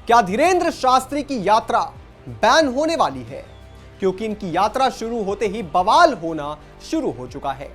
क्या धीरेंद्र शास्त्री की यात्रा बैन होने वाली है? क्योंकि इनकी यात्रा शुरू होते ही बवाल होना शुरू हो चुका है।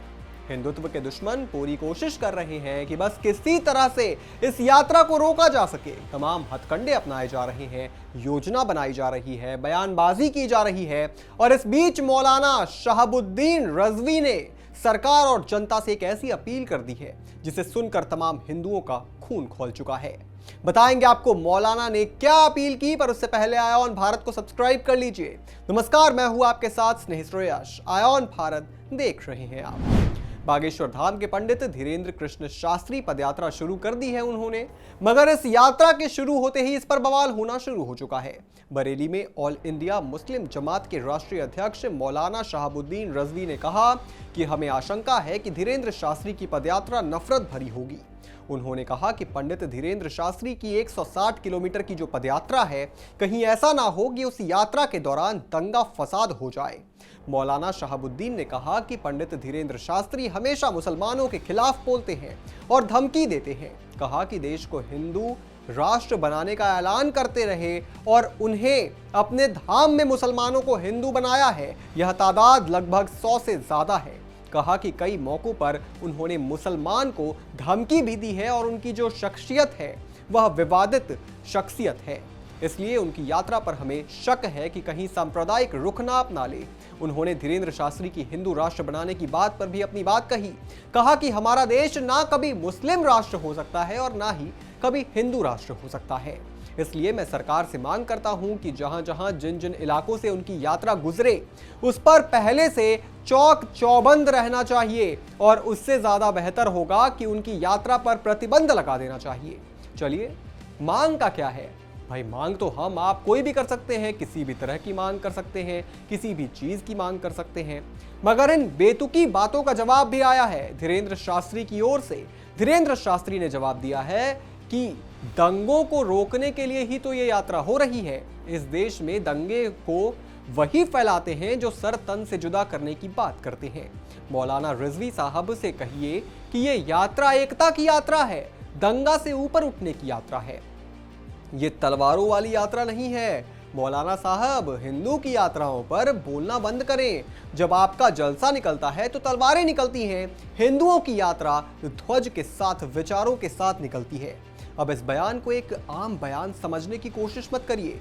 हिंदुत्व के दुश्मन पूरी कोशिश कर रहे हैं कि बस किसी तरह से इस यात्रा को रोका जा सके। तमाम हथकंडे अपनाए जा रहे हैं, योजना बनाई जा रही है, बयानबाजी की जा रही है और इस बीच मौलाना शहाबुद्दीन रज़वी ने सरकार और जनता से एक ऐसी अपील कर दी है जिसे सुनकर तमाम हिंदुओं का खून खौल चुका है। बताएंगे आपको मौलाना ने क्या अपील की, पर उससे पहले आयोन भारत को सब्सक्राइब कर लीजिए। नमस्कार, मैं हूं आपके साथ स्नेह श्रेयस। आयोन भारत देख रहे हैं आप। बागेश्वर धाम के पंडित धीरेंद्र कृष्ण शास्त्री पदयात्रा शुरू कर दी है उन्होंने, मगर इस यात्रा के शुरू होते ही इस पर बवाल होना शुरू हो चुका है। बरेली में ऑल इंडिया मुस्लिम जमात के राष्ट्रीय अध्यक्ष मौलाना शहाबुद्दीन रज़वी ने कहा कि हमें आशंका है कि धीरेंद्र शास्त्री की पदयात्रा नफरत भरी होगी। उन्होंने कहा कि पंडित धीरेंद्र शास्त्री की 160 किलोमीटर की जो पदयात्रा है, कहीं ऐसा ना हो कि उस यात्रा के दौरान दंगा फसाद हो जाए। मौलाना शहाबुद्दीन ने कहा कि पंडित धीरेंद्र शास्त्री हमेशा मुसलमानों के खिलाफ बोलते हैं और धमकी देते हैं। कहा कि देश को हिंदू राष्ट्र बनाने का ऐलान करते रहे और उन्हें अपने धाम में मुसलमानों को हिंदू बनाया है। यह तादाद लगभग 100 से ज्यादा है। कहा कि कई मौकों पर उन्होंने मुसलमान को धमकी भी दी है और उनकी जो शख्सियत है वह विवादित शख्सियत है, इसलिए उनकी यात्रा पर हमें शक है कि कहीं सांप्रदायिक रुख ना अपना ले। उन्होंने धीरेंद्र शास्त्री की हिंदू राष्ट्र बनाने की बात पर भी अपनी बात कही। कहा कि हमारा देश ना कभी मुस्लिम राष्ट्र हो सकता है और ना ही कभी हिंदू राष्ट्र हो सकता है। इसलिए मैं सरकार से मांग करता हूं कि जहां जहां जिन जिन इलाकों से उनकी यात्रा गुजरे उस पर पहले से चौक चौबंद रहना चाहिए और उससे ज्यादा बेहतर होगा कि उनकी यात्रा पर प्रतिबंध लगा देना चाहिए। चलिए, मांग का क्या है भाई? मांग तो हम आप कोई भी कर सकते हैं, किसी भी तरह की मांग कर सकते हैं, किसी भी चीज की मांग कर सकते हैं, मगर इन बेतुकी बातों का जवाब भी आया है धीरेंद्र शास्त्री की ओर से। धीरेंद्र शास्त्री ने जवाब दिया है कि दंगों को रोकने के लिए ही तो ये यात्रा हो रही है। इस देश में दंगे को वही फैलाते हैं जो सर तन से जुदा करने की बात करते हैं। मौलाना रिजवी साहब से कहिए कि ये यात्रा एकता की यात्रा है, दंगा से ऊपर उठने की यात्रा है, ये तलवारों वाली यात्रा नहीं है। मौलाना साहब, हिंदू की यात्राओं पर बोलना बंद करें। जब आपका जलसा निकलता है तो तलवारें निकलती हैं। हिंदुओं की यात्रा ध्वज के साथ, विचारों के साथ निकलती है। अब इस बयान को एक आम बयान समझने की कोशिश मत करिए।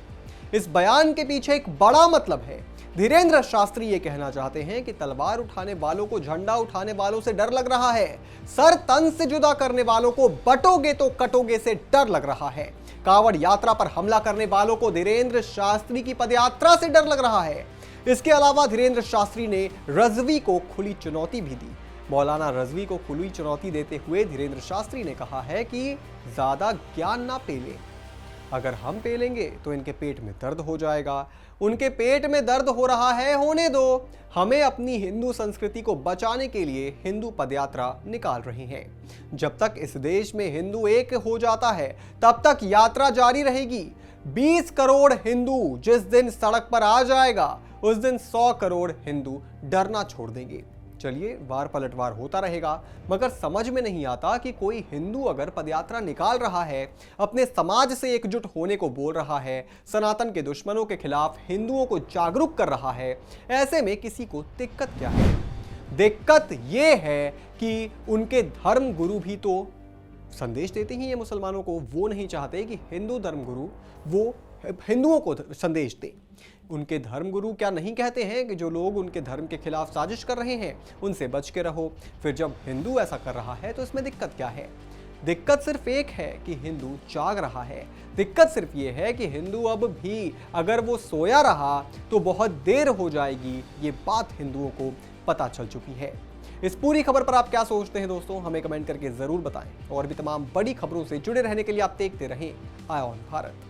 इस बयान के पीछे एक बड़ा मतलब है। धीरेंद्र शास्त्री ये कहना चाहते हैं कि तलवार उठाने वालों को झंडा उठाने वालों से डर लग रहा है, सर तन से जुदा करने वालों को बटोगे तो कटोगे से डर लग रहा है, कांवड़ यात्रा पर हमला करने वालों को धीरेंद्र शास्त्री की पदयात्रा से डर लग रहा है। इसके अलावा धीरेंद्र शास्त्री ने रज़वी को खुली चुनौती भी दी। मौलाना रज़वी को खुली चुनौती देते हुए धीरेंद्र शास्त्री ने कहा है कि ज्यादा ज्ञान ना पेले, अगर हम पेलेंगे तो इनके पेट में दर्द हो जाएगा। उनके पेट में दर्द हो रहा है, होने दो। हमें अपनी हिंदू संस्कृति को बचाने के लिए हिंदू पदयात्रा निकाल रहे हैं। जब तक इस देश में हिंदू एक हो जाता है तब तक यात्रा जारी रहेगी। 20 करोड़ हिंदू जिस दिन सड़क पर आ जाएगा उस दिन 100 करोड़ हिंदू डरना छोड़ देंगे। चलिए, वार पलटवार होता रहेगा, मगर समझ में नहीं आता कि कोई हिंदू अगर पदयात्रा निकाल रहा है, अपने समाज से एकजुट होने को बोल रहा है, सनातन के दुश्मनों के खिलाफ हिंदुओं को जागरूक कर रहा है, ऐसे में किसी को दिक्कत क्या है? दिक्कत ये है कि उनके धर्म गुरु भी तो संदेश देते ही हैं मुसलमानों को। वो नहीं चाहते कि हिंदू धर्म गुरु वो हिंदुओं को संदेश दे। उनके धर्मगुरु क्या नहीं कहते हैं कि जो लोग उनके धर्म के खिलाफ साजिश कर रहे हैं उनसे बच के रहो। फिर जब हिंदू ऐसा कर रहा है तो इसमें दिक्कत क्या है? दिक्कत सिर्फ एक है कि हिंदू जाग रहा है। दिक्कत सिर्फ ये है कि हिंदू अब भी अगर वो सोया रहा तो बहुत देर हो जाएगी। ये बात हिंदुओं को पता चल चुकी है। इस पूरी खबर पर आप क्या सोचते हैं दोस्तों? हमें कमेंट करके जरूर बताएं और भी तमाम बड़ी खबरों से जुड़े रहने के लिए आप देखते रहें आयोन भारत।